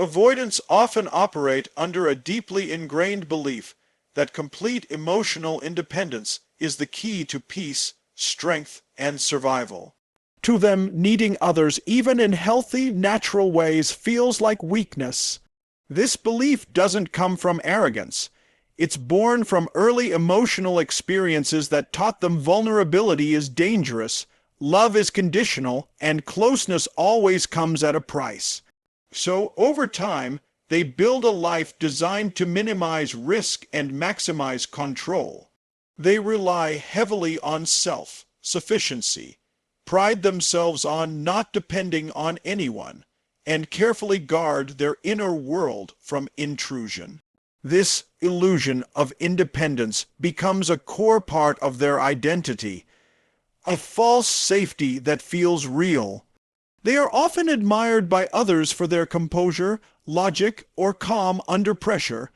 Avoidants often operate under a deeply ingrained belief that complete emotional independence is the key to peace, strength, and survival. To them, needing others, even in healthy, natural ways, feels like weakness. This belief doesn't come from arrogance. It's born from early emotional experiences that taught them vulnerability is dangerous, love is conditional, and closeness always comes at a price. So, over time, they build a life designed to minimize risk and maximize control. They rely heavily on self-sufficiency, pride themselves on not depending on anyone, and carefully guard their inner world from intrusion. This illusion of independence becomes a core part of their identity, a false safety that feels real. They are often admired by others for their composure, logic, or calm under pressure.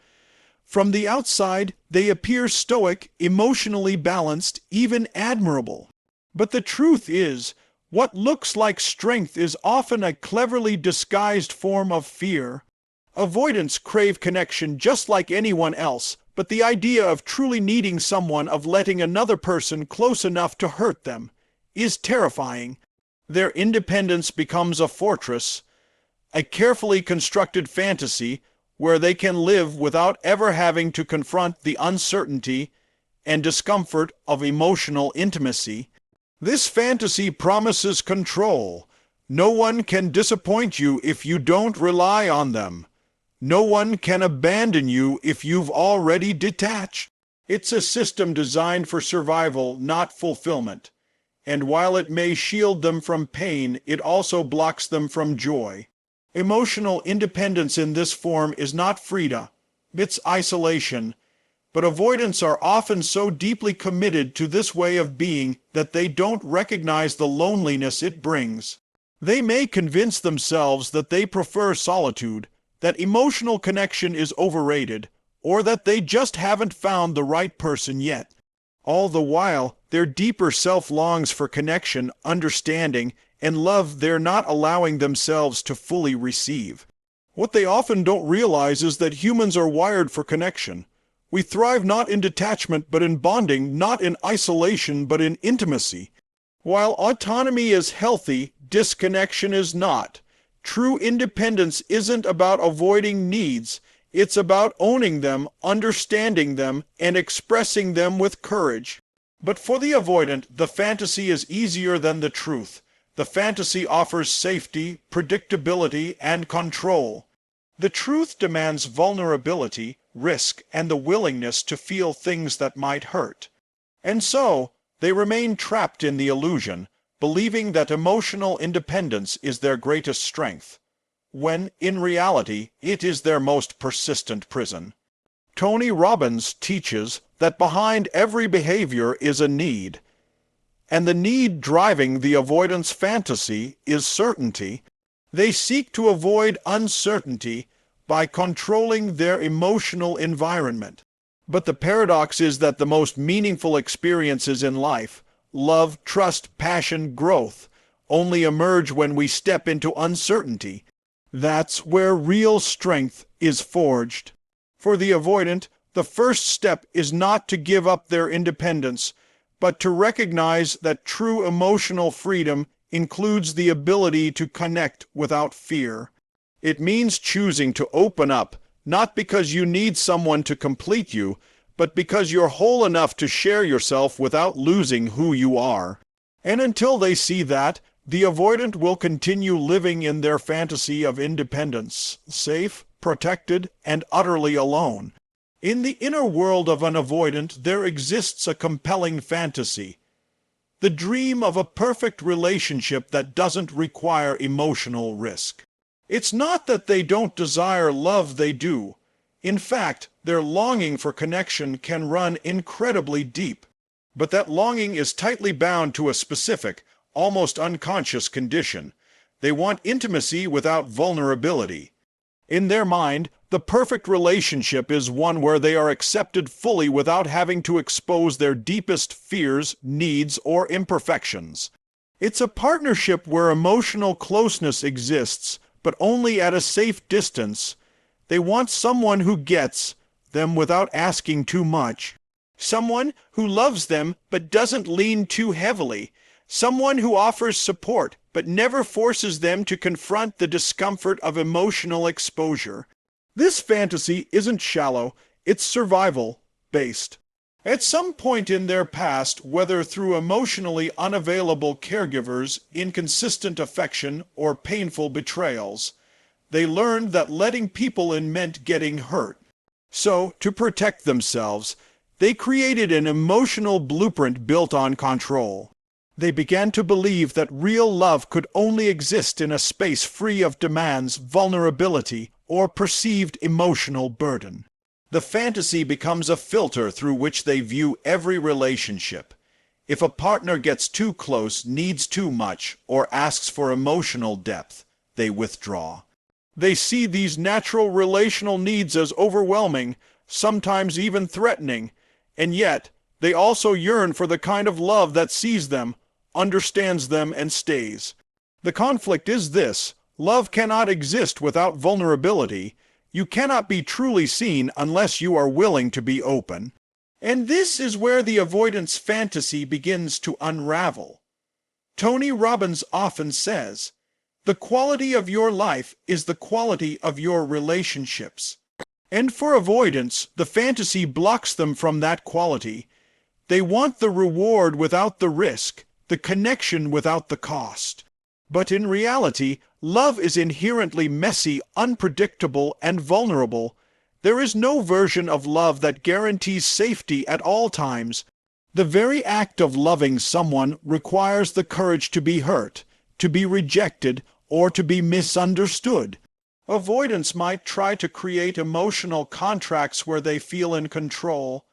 From the outside, they appear stoic, emotionally balanced, even admirable. But the truth is, what looks like strength is often a cleverly disguised form of fear. Avoidants crave connection just like anyone else, but the idea of truly needing someone, of letting another person close enough to hurt them, is terrifying. Their independence becomes a fortress, a carefully constructed fantasy where they can live without ever having to confront the uncertainty and discomfort of emotional intimacy. This fantasy promises control. No one can disappoint you if you don't rely on them. No one can abandon you if you've already detached. It's a system designed for survival, not fulfillment. And while it may shield them from pain, it also blocks them from joy. Emotional independence in this form is not freedom, it's isolation. But avoidants are often so deeply committed to this way of being that they don't recognize the loneliness it brings. They may convince themselves that they prefer solitude, that emotional connection is overrated, or that they just haven't found the right person yet. All the while, their deeper self longs for connection, understanding, and love they're not allowing themselves to fully receive. What they often don't realize is that humans are wired for connection. We thrive not in detachment but in bonding, not in isolation but in intimacy. While autonomy is healthy, disconnection is not. True independence isn't about avoiding needs. It's about owning them, understanding them, and expressing them with courage. But for the avoidant, the fantasy is easier than the truth. The fantasy offers safety, predictability, and control. The truth demands vulnerability, risk, and the willingness to feel things that might hurt. And so, they remain trapped in the illusion, believing that emotional independence is their greatest strength, when, in reality, it is their most persistent prison. Tony Robbins teaches that behind every behavior is a need, and the need driving the avoidance fantasy is certainty. They seek to avoid uncertainty by controlling their emotional environment. But the paradox is that the most meaningful experiences in life, love, trust, passion, growth, only emerge when we step into uncertainty. That's where real strength is forged. For the avoidant, the first step is not to give up their independence, but to recognize that true emotional freedom includes the ability to connect without fear. It means choosing to open up, not because you need someone to complete you, but because you're whole enough to share yourself without losing who you are. And until they see that, the avoidant will continue living in their fantasy of independence, safe, protected, and utterly alone. In the inner world of an avoidant, there exists a compelling fantasy. The dream of a perfect relationship that doesn't require emotional risk. It's not that they don't desire love, they do. In fact, their longing for connection can run incredibly deep. But that longing is tightly bound to a specific, almost unconscious condition. They want intimacy without vulnerability. In their mind, the perfect relationship is one where they are accepted fully without having to expose their deepest fears, needs, or imperfections. It's a partnership where emotional closeness exists, but only at a safe distance. They want someone who gets them without asking too much. Someone who loves them but doesn't lean too heavily. Someone who offers support but never forces them to confront the discomfort of emotional exposure. This fantasy isn't shallow, it's survival-based. At some point in their past, whether through emotionally unavailable caregivers, inconsistent affection, or painful betrayals, they learned that letting people in meant getting hurt. So, to protect themselves, they created an emotional blueprint built on control. They began to believe that real love could only exist in a space free of demands, vulnerability, or perceived emotional burden. The fantasy becomes a filter through which they view every relationship. If a partner gets too close, needs too much, or asks for emotional depth, they withdraw. They see these natural relational needs as overwhelming, sometimes even threatening, and yet they also yearn for the kind of love that sees them, understands them, and stays. The conflict is this: love cannot exist without vulnerability. You cannot be truly seen unless you are willing to be open. And this is where the avoidance fantasy begins to unravel. Tony Robbins often says, "The quality of your life is the quality of your relationships." And for avoidance, the fantasy blocks them from that quality. They want the reward without the risk, the connection without the cost. But in reality, love is inherently messy, unpredictable, and vulnerable. There is no version of love that guarantees safety at all times. The very act of loving someone requires the courage to be hurt, to be rejected, or to be misunderstood. Avoidance might try to create emotional contracts where they feel in control.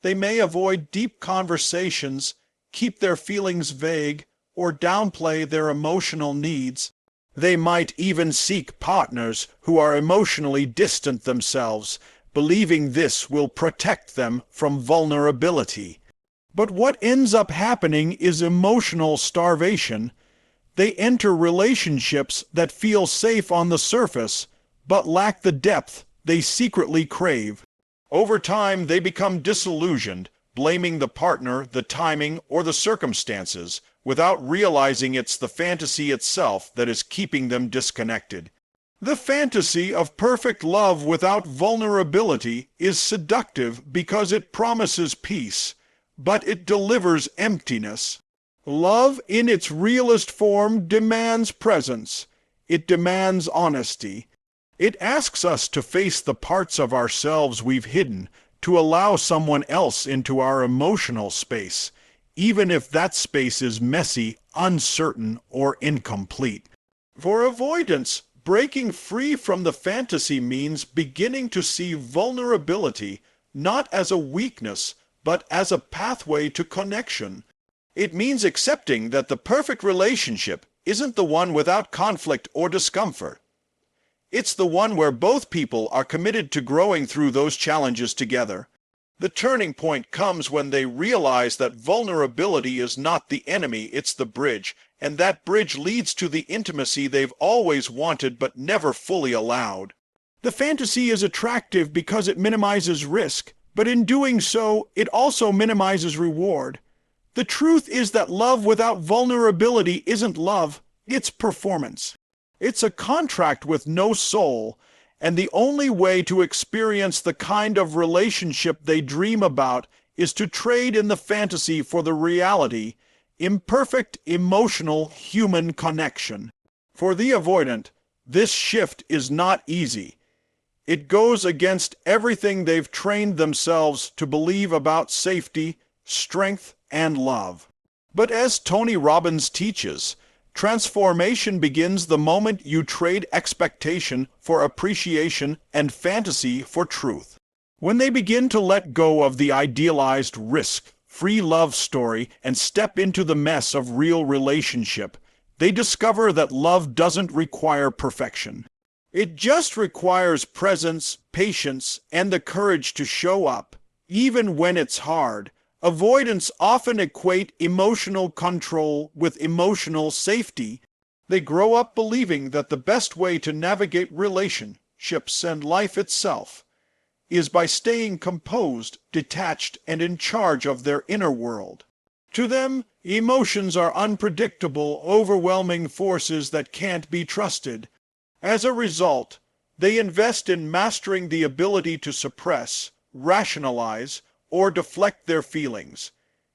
They may avoid deep conversations, keep their feelings vague, or downplay their emotional needs. They might even seek partners who are emotionally distant themselves, believing this will protect them from vulnerability. But what ends up happening is emotional starvation. They enter relationships that feel safe on the surface, but lack the depth they secretly crave. Over time, they become disillusioned, blaming the partner, the timing, or the circumstances, without realizing it's the fantasy itself that is keeping them disconnected. The fantasy of perfect love without vulnerability is seductive because it promises peace, but it delivers emptiness. Love in its realest form demands presence. It demands honesty. It asks us to face the parts of ourselves we've hidden, to allow someone else into our emotional space, even if that space is messy, uncertain, or incomplete. For avoidance, breaking free from the fantasy means beginning to see vulnerability not as a weakness, but as a pathway to connection. It means accepting that the perfect relationship isn't the one without conflict or discomfort. It's the one where both people are committed to growing through those challenges together. The turning point comes when they realize that vulnerability is not the enemy, it's the bridge, and that bridge leads to the intimacy they've always wanted but never fully allowed. The fantasy is attractive because it minimizes risk, but in doing so, it also minimizes reward. The truth is that love without vulnerability isn't love, it's performance. It's a contract with no soul, and the only way to experience the kind of relationship they dream about is to trade in the fantasy for the reality, imperfect, emotional, human connection. For the avoidant, this shift is not easy. It goes against everything they've trained themselves to believe about safety, strength, and love. But as Tony Robbins teaches, transformation begins the moment you trade expectation for appreciation and fantasy for truth. When they begin to let go of the idealized risk-free love story and step into the mess of real relationship, they discover that love doesn't require perfection. It just requires presence, patience, and the courage to show up, even when it's hard. Avoidants often equate emotional control with emotional safety. They grow up believing that the best way to navigate relationships and life itself is by staying composed, detached, and in charge of their inner world. To them, emotions are unpredictable, overwhelming forces that can't be trusted. As a result, they invest in mastering the ability to suppress, rationalize, or deflect their feelings,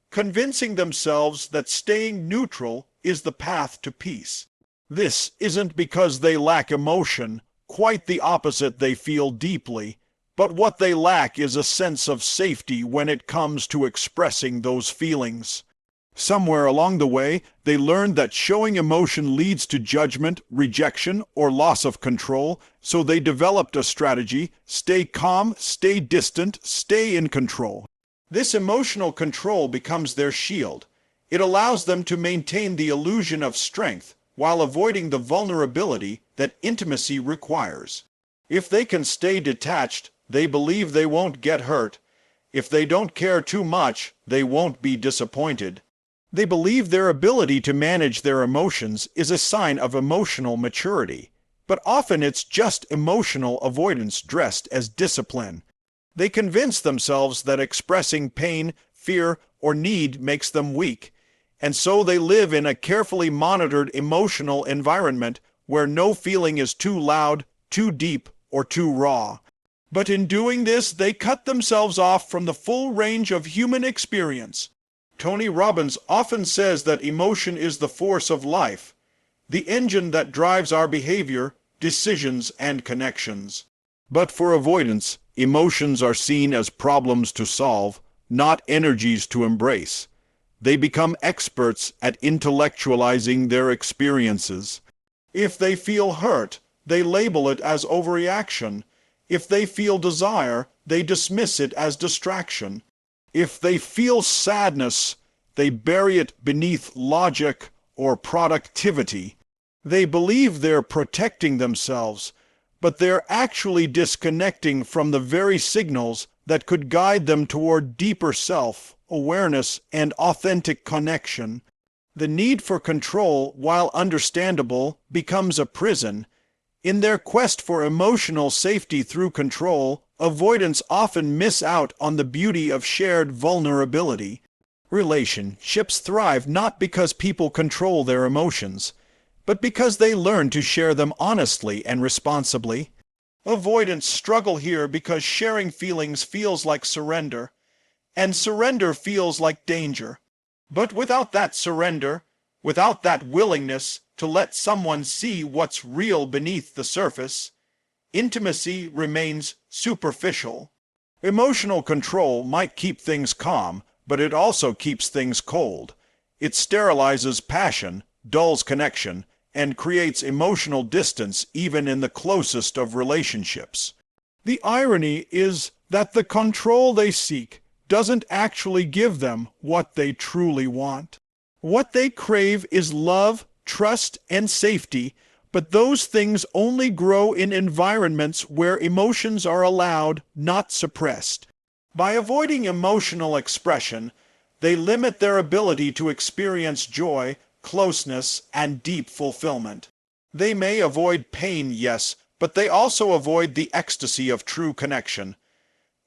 convincing themselves that staying neutral is the path to peace. This isn't because they lack emotion, quite the opposite, they feel deeply, but what they lack is a sense of safety when it comes to expressing those feelings. Somewhere along the way, they learned that showing emotion leads to judgment, rejection, or loss of control, so they developed a strategy: stay calm, stay distant, stay in control. This emotional control becomes their shield. It allows them to maintain the illusion of strength while avoiding the vulnerability that intimacy requires. If they can stay detached, they believe they won't get hurt. If they don't care too much, they won't be disappointed. They believe their ability to manage their emotions is a sign of emotional maturity, but often it's just emotional avoidance dressed as discipline. They convince themselves that expressing pain, fear, or need makes them weak, and so they live in a carefully monitored emotional environment where no feeling is too loud, too deep, or too raw. But in doing this, they cut themselves off from the full range of human experience. Tony Robbins often says that emotion is the force of life, the engine that drives our behavior, decisions, and connections. But for avoidance, emotions are seen as problems to solve, not energies to embrace. They become experts at intellectualizing their experiences. If they feel hurt, they label it as overreaction. If they feel desire, they dismiss it as distraction. If they feel sadness, they bury it beneath logic or productivity. They believe they're protecting themselves, but they're actually disconnecting from the very signals that could guide them toward deeper self-awareness and authentic connection. The need for control, while understandable, becomes a prison. In their quest for emotional safety through control, avoidants often miss out on the beauty of shared vulnerability. Relationships thrive not because people control their emotions, but because they learn to share them honestly and responsibly. Avoidants struggle here because sharing feelings feels like surrender, and surrender feels like danger. But without that surrender, without that willingness to let someone see what's real beneath the surface, intimacy remains superficial. Emotional control might keep things calm, but it also keeps things cold. It sterilizes passion, dulls connection, and creates emotional distance even in the closest of relationships. The irony is that the control they seek doesn't actually give them what they truly want. What they crave is love, trust, and safety, but those things only grow in environments where emotions are allowed, not suppressed. By avoiding emotional expression, they limit their ability to experience joy, closeness, and deep fulfillment. They may avoid pain, yes, but they also avoid the ecstasy of true connection.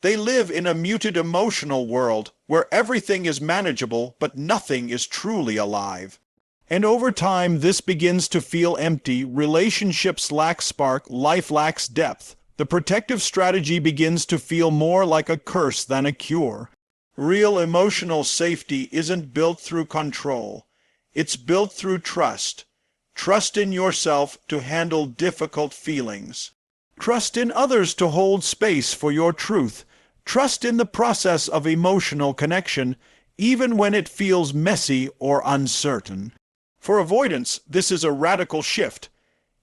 They live in a muted emotional world where everything is manageable but nothing is truly alive. And over time, this begins to feel empty. Relationships lack spark, life lacks depth. The protective strategy begins to feel more like a curse than a cure. Real emotional safety isn't built through control. It's built through trust. Trust in yourself to handle difficult feelings. Trust in others to hold space for your truth. Trust in the process of emotional connection, even when it feels messy or uncertain. For avoidants, this is a radical shift.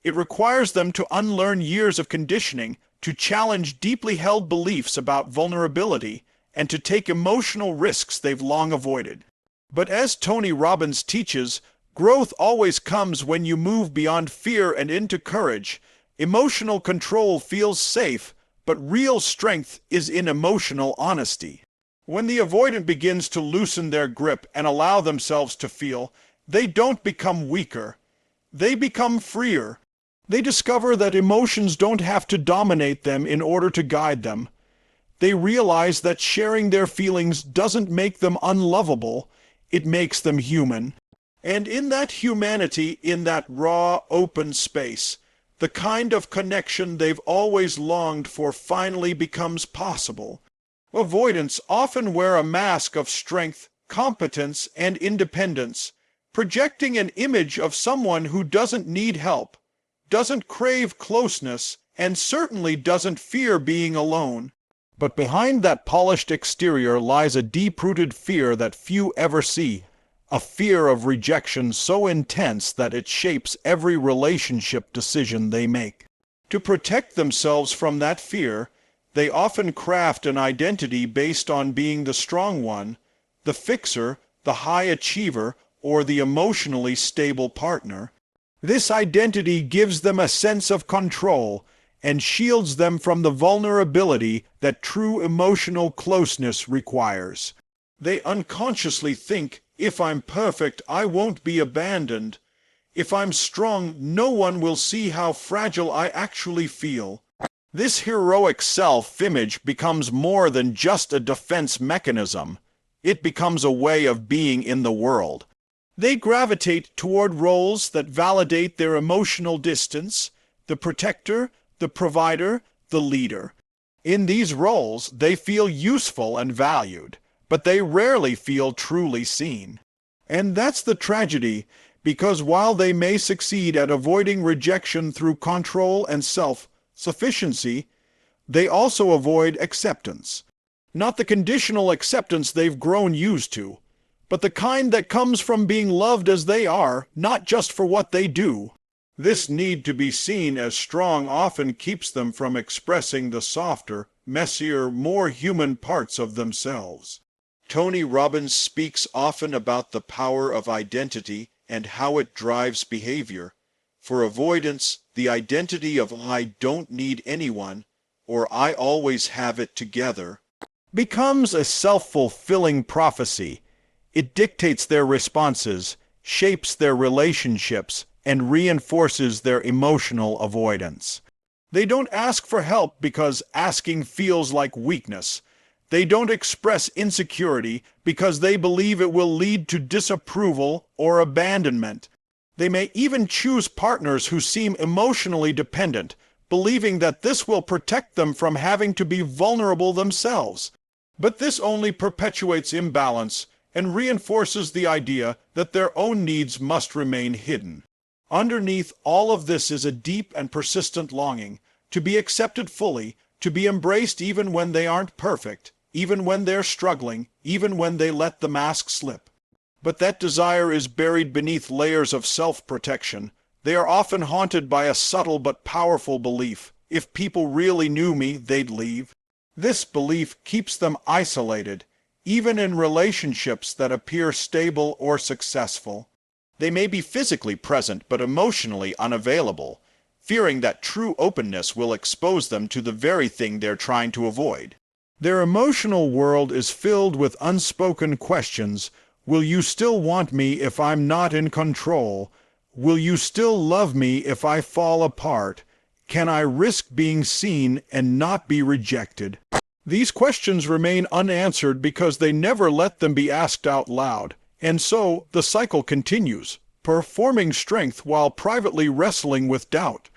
It requires them to unlearn years of conditioning, to challenge deeply held beliefs about vulnerability, and to take emotional risks they've long avoided. But as Tony Robbins teaches, growth always comes when you move beyond fear and into courage. Emotional control feels safe, but real strength is in emotional honesty. When the avoidant begins to loosen their grip and allow themselves to feel, they don't become weaker. They become freer. They discover that emotions don't have to dominate them in order to guide them. They realize that sharing their feelings doesn't make them unlovable, it makes them human. And in that humanity, in that raw, open space, the kind of connection they've always longed for finally becomes possible. Avoidants often wear a mask of strength, competence, and independence, projecting an image of someone who doesn't need help, doesn't crave closeness, and certainly doesn't fear being alone. But behind that polished exterior lies a deep-rooted fear that few ever see, a fear of rejection so intense that it shapes every relationship decision they make. To protect themselves from that fear, they often craft an identity based on being the strong one, the fixer, the high achiever, or the emotionally stable partner. This identity gives them a sense of control and shields them from the vulnerability that true emotional closeness requires. They unconsciously think, if I'm perfect, I won't be abandoned. If I'm strong, no one will see how fragile I actually feel. This heroic self-image becomes more than just a defense mechanism. It becomes a way of being in the world. They gravitate toward roles that validate their emotional distance, the protector, the provider, the leader. In these roles, they feel useful and valued, but they rarely feel truly seen. And that's the tragedy, because while they may succeed at avoiding rejection through control and self-sufficiency, they also avoid acceptance. Not the conditional acceptance they've grown used to, but the kind that comes from being loved as they are, not just for what they do. This need to be seen as strong often keeps them from expressing the softer, messier, more human parts of themselves. Tony Robbins speaks often about the power of identity and how it drives behavior. For avoidance, the identity of I don't need anyone, or I always have it together, becomes a self-fulfilling prophecy. It dictates their responses, shapes their relationships, and reinforces their emotional avoidance. They don't ask for help because asking feels like weakness. They don't express insecurity because they believe it will lead to disapproval or abandonment. They may even choose partners who seem emotionally dependent, believing that this will protect them from having to be vulnerable themselves. But this only perpetuates imbalance and reinforces the idea that their own needs must remain hidden. Underneath all of this is a deep and persistent longing to be accepted fully, to be embraced even when they aren't perfect, even when they're struggling, even when they let the mask slip. But that desire is buried beneath layers of self-protection. They are often haunted by a subtle but powerful belief: if people really knew me, they'd leave. This belief keeps them isolated, even in relationships that appear stable or successful. They may be physically present but emotionally unavailable, fearing that true openness will expose them to the very thing they're trying to avoid. Their emotional world is filled with unspoken questions. Will you still want me if I'm not in control? Will you still love me if I fall apart? Can I risk being seen and not be rejected? These questions remain unanswered because they never let them be asked out loud. And so the cycle continues, performing strength while privately wrestling with doubt.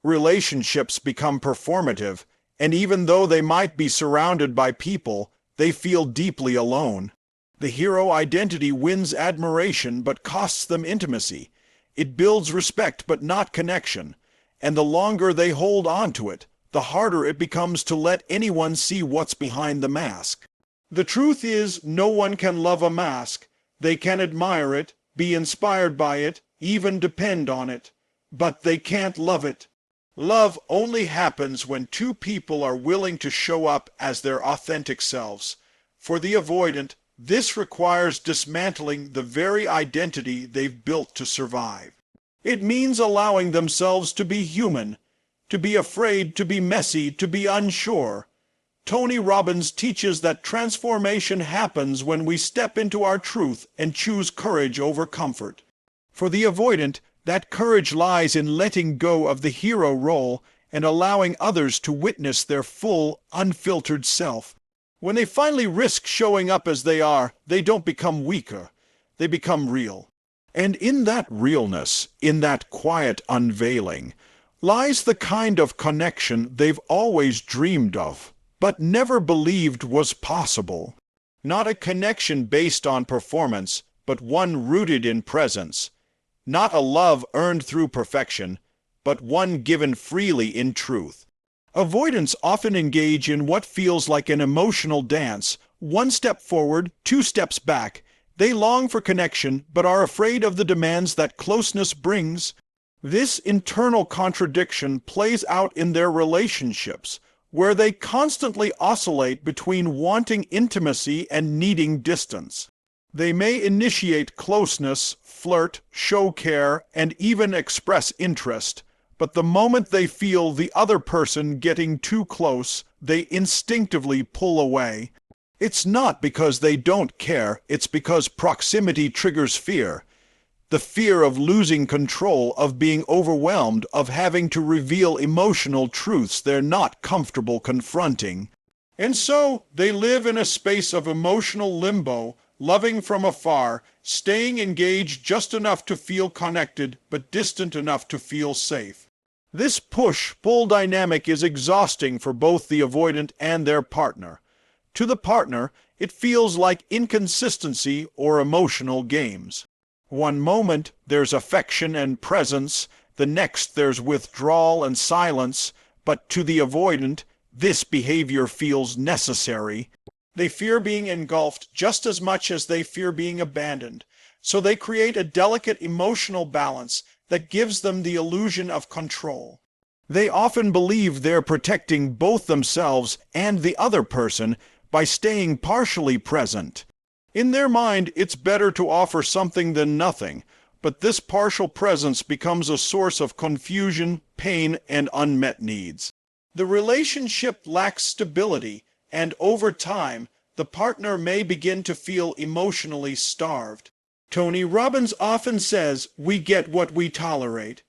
Relationships become performative, and even though they might be surrounded by people, they feel deeply alone. The hero identity wins admiration but costs them intimacy. It builds respect but not connection, and the longer they hold on to it, the harder it becomes to let anyone see what's behind the mask. The truth is, no one can love a mask. They can admire it, be inspired by it, even depend on it. But they can't love it. Love only happens when two people are willing to show up as their authentic selves. For the avoidant, this requires dismantling the very identity they've built to survive. It means allowing themselves to be human, to be afraid, to be messy, to be unsure. Tony Robbins teaches that transformation happens when we step into our truth and choose courage over comfort. For the avoidant, That courage lies in letting go of the hero role and allowing others to witness their full, unfiltered self. When they finally risk showing up as they are, they don't become weaker. They become real. And in that realness, in that quiet unveiling, lies the kind of connection they've always dreamed of, but never believed was possible. Not a connection based on performance, but one rooted in presence. Not a love earned through perfection, but one given freely in truth. Avoidants often engage in what feels like an emotional dance, one step forward, two steps back. They long for connection, but are afraid of the demands that closeness brings. This internal contradiction plays out in their relationships, where they constantly oscillate between wanting intimacy and needing distance. They may initiate closeness, flirt, show care, and even express interest, but the moment they feel the other person getting too close, they instinctively pull away. It's not because they don't care, it's because proximity triggers fear. The fear of losing control, of being overwhelmed, of having to reveal emotional truths they're not comfortable confronting. And so they live in a space of emotional limbo, loving from afar, staying engaged just enough to feel connected, but distant enough to feel safe. This push-pull dynamic is exhausting for both the avoidant and their partner. To the partner, it feels like inconsistency or emotional games. One moment there's affection and presence, the next there's withdrawal and silence, but to the avoidant, this behavior feels necessary. They fear being engulfed just as much as they fear being abandoned, so they create a delicate emotional balance that gives them the illusion of control. They often believe they're protecting both themselves and the other person by staying partially present. In their mind, it's better to offer something than nothing, but this partial presence becomes a source of confusion, pain, and unmet needs. The relationship lacks stability, and over time, the partner may begin to feel emotionally starved. Tony Robbins often says, "We get what we tolerate."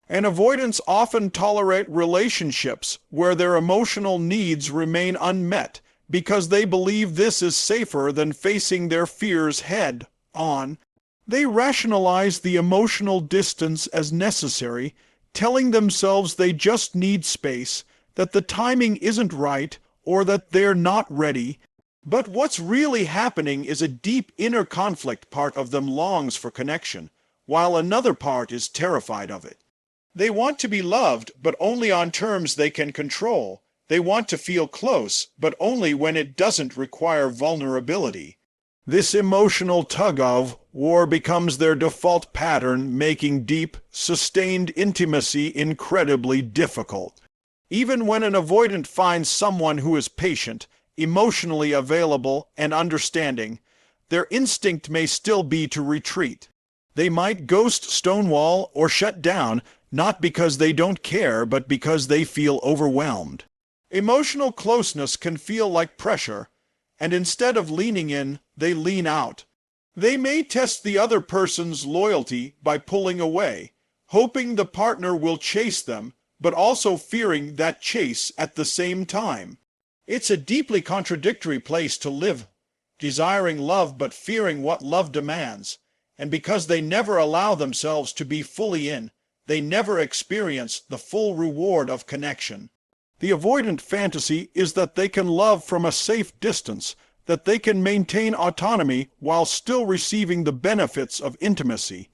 And avoidants often tolerate relationships where their emotional needs remain unmet, because they believe this is safer than facing their fears head on. They rationalize the emotional distance as necessary, telling themselves they just need space, that the timing isn't right, or that they're not ready. But what's really happening is a deep inner conflict. Part of them longs for connection, while another part is terrified of it. They want to be loved, but only on terms they can control. They want to feel close, but only when it doesn't require vulnerability. This emotional tug-of-war becomes their default pattern, making deep, sustained intimacy incredibly difficult. Even when an avoidant finds someone who is patient, emotionally available, and understanding, their instinct may still be to retreat. They might ghost, stonewall, or shut down, not because they don't care, but because they feel overwhelmed. Emotional closeness can feel like pressure, and instead of leaning in, they lean out. They may test the other person's loyalty by pulling away, hoping the partner will chase them, but also fearing that chase at the same time. It's a deeply contradictory place to live, desiring love but fearing what love demands. And because they never allow themselves to be fully in, they never experience the full reward of connection. The avoidant fantasy is that they can love from a safe distance, that they can maintain autonomy while still receiving the benefits of intimacy.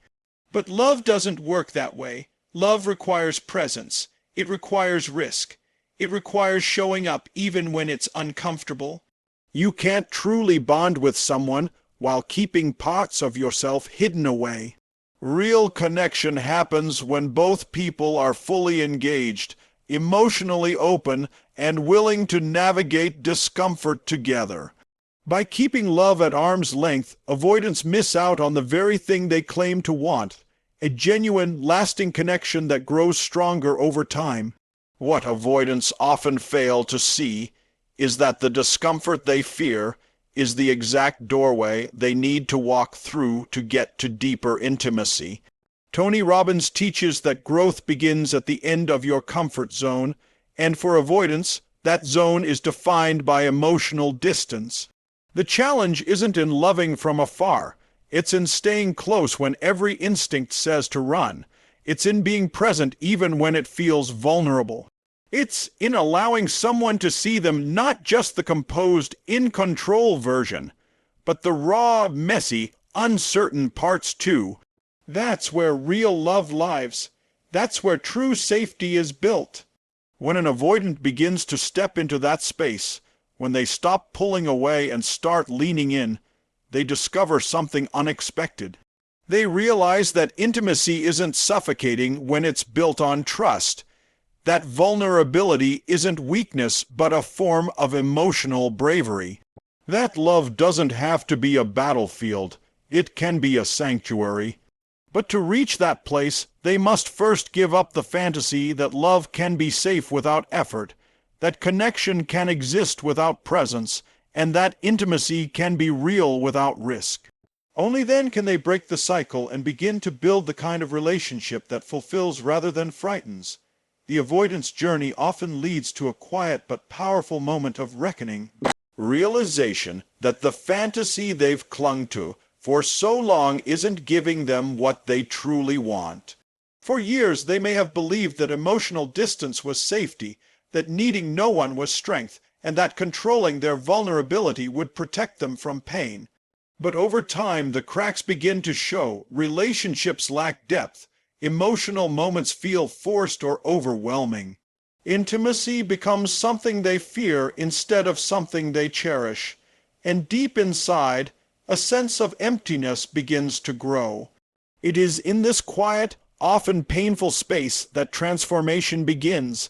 But love doesn't work that way. Love requires presence. It requires risk. It requires showing up even when it's uncomfortable. You can't truly bond with someone while keeping parts of yourself hidden away. Real connection happens when both people are fully engaged, emotionally open, and willing to navigate discomfort together. By keeping love at arm's length, avoidants miss out on the very thing they claim to want, a genuine, lasting connection that grows stronger over time. What avoidants often fail to see is that the discomfort they fear is the exact doorway they need to walk through to get to deeper intimacy. Tony Robbins teaches that growth begins at the end of your comfort zone, and for avoidance, that zone is defined by emotional distance. The challenge isn't in loving from afar. It's in staying close when every instinct says to run. It's in being present even when it feels vulnerable. It's in allowing someone to see them not just the composed, in-control version, but the raw, messy, uncertain parts too. That's where real love lives. That's where true safety is built. When an avoidant begins to step into that space, when they stop pulling away and start leaning in, they discover something unexpected. They realize that intimacy isn't suffocating when it's built on trust. That vulnerability isn't weakness, but a form of emotional bravery. That love doesn't have to be a battlefield. It can be a sanctuary. But to reach that place, they must first give up the fantasy that love can be safe without effort, that connection can exist without presence, and that intimacy can be real without risk. Only then can they break the cycle and begin to build the kind of relationship that fulfills rather than frightens. The avoidance journey often leads to a quiet but powerful moment of reckoning. Realization that the fantasy they've clung to for so long isn't giving them what they truly want. For years they may have believed that emotional distance was safety, that needing no one was strength, and that controlling their vulnerability would protect them from pain. But over time the cracks begin to show, relationships lack depth, emotional moments feel forced or overwhelming. Intimacy becomes something they fear instead of something they cherish, and deep inside, a sense of emptiness begins to grow. It is in this quiet, often painful space that transformation begins,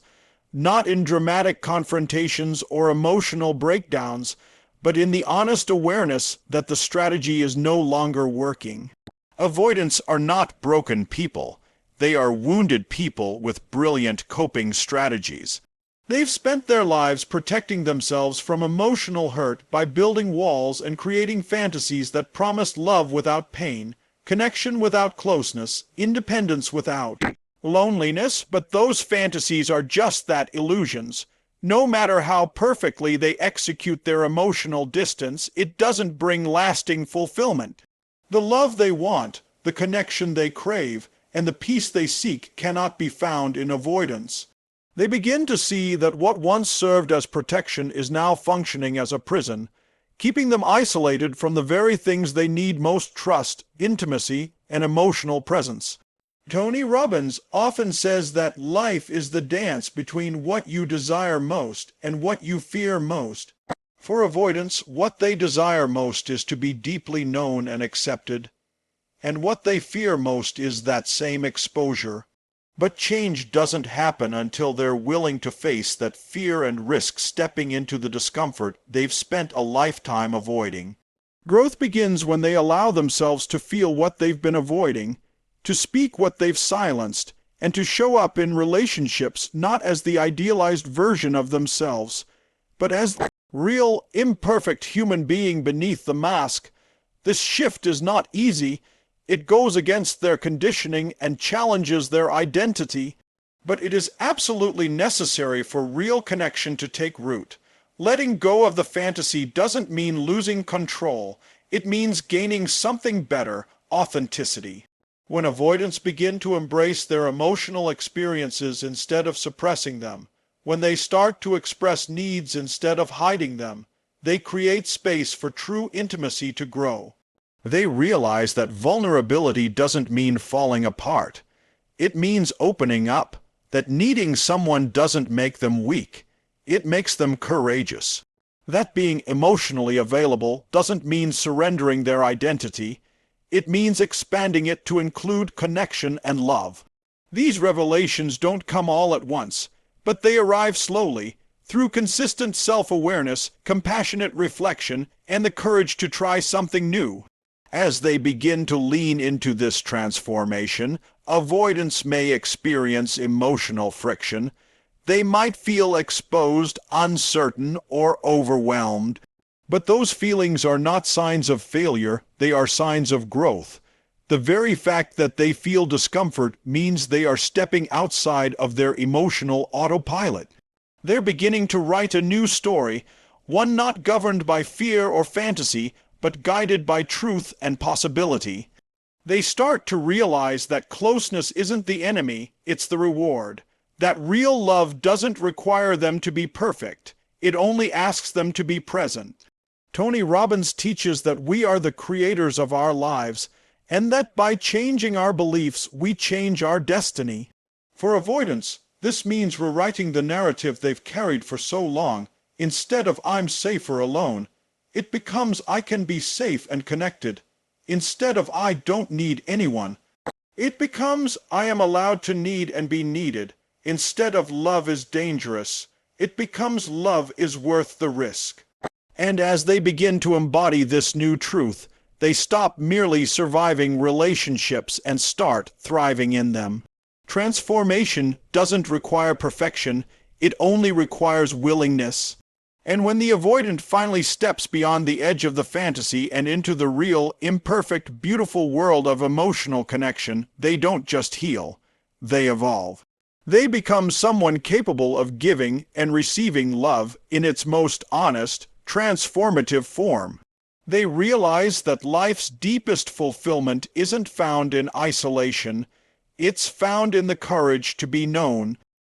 not in dramatic confrontations or emotional breakdowns, but in the honest awareness that the strategy is no longer working. Avoidants are not broken people. They are wounded people with brilliant coping strategies. They've spent their lives protecting themselves from emotional hurt by building walls and creating fantasies that promised love without pain, connection without closeness, independence without loneliness, but those fantasies are just that, illusions. No matter how perfectly they execute their emotional distance, it doesn't bring lasting fulfillment. The love they want, the connection they crave, and the peace they seek cannot be found in avoidance. They begin to see that what once served as protection is now functioning as a prison, keeping them isolated from the very things they need most: trust, intimacy, and emotional presence. Tony Robbins often says that life is the dance between what you desire most and what you fear most. For avoidance, what they desire most is to be deeply known and accepted, and what they fear most is that same exposure. But change doesn't happen until they're willing to face that fear and risk stepping into the discomfort they've spent a lifetime avoiding. Growth begins when they allow themselves to feel what they've been avoiding, to speak what they've silenced, and to show up in relationships not as the idealized version of themselves, but as the real, imperfect human being beneath the mask. This shift is not easy. It goes against their conditioning and challenges their identity, but it is absolutely necessary for real connection to take root. Letting go of the fantasy doesn't mean losing control. It means gaining something better: authenticity. When avoidants begin to embrace their emotional experiences instead of suppressing them, when they start to express needs instead of hiding them, they create space for true intimacy to grow. They realize that vulnerability doesn't mean falling apart. It means opening up, that needing someone doesn't make them weak. It makes them courageous. That being emotionally available doesn't mean surrendering their identity. It means expanding it to include connection and love. These revelations don't come all at once, but they arrive slowly, through consistent self-awareness, compassionate reflection, and the courage to try something new. As they begin to lean into this transformation, avoidants may experience emotional friction. They might feel exposed, uncertain, or overwhelmed. But those feelings are not signs of failure, they are signs of growth. The very fact that they feel discomfort means they are stepping outside of their emotional autopilot. They're beginning to write a new story, one not governed by fear or fantasy, but guided by truth and possibility. They start to realize that closeness isn't the enemy, it's the reward. That real love doesn't require them to be perfect. It only asks them to be present. Tony Robbins teaches that we are the creators of our lives, and that by changing our beliefs, we change our destiny. For avoidance, this means rewriting the narrative they've carried for so long. Instead of "I'm safer alone," it becomes "I can be safe and connected." Instead of "I don't need anyone," it becomes "I am allowed to need and be needed." Instead of "love is dangerous," it becomes "love is worth the risk." And as they begin to embody this new truth, they stop merely surviving relationships and start thriving in them. Transformation doesn't require perfection, it only requires willingness. And when the avoidant finally steps beyond the edge of the fantasy and into the real, imperfect, beautiful world of emotional connection, they don't just heal, they evolve. They become someone capable of giving and receiving love in its most honest, transformative form. They realize that life's deepest fulfillment isn't found in isolation, it's found in the courage to be known,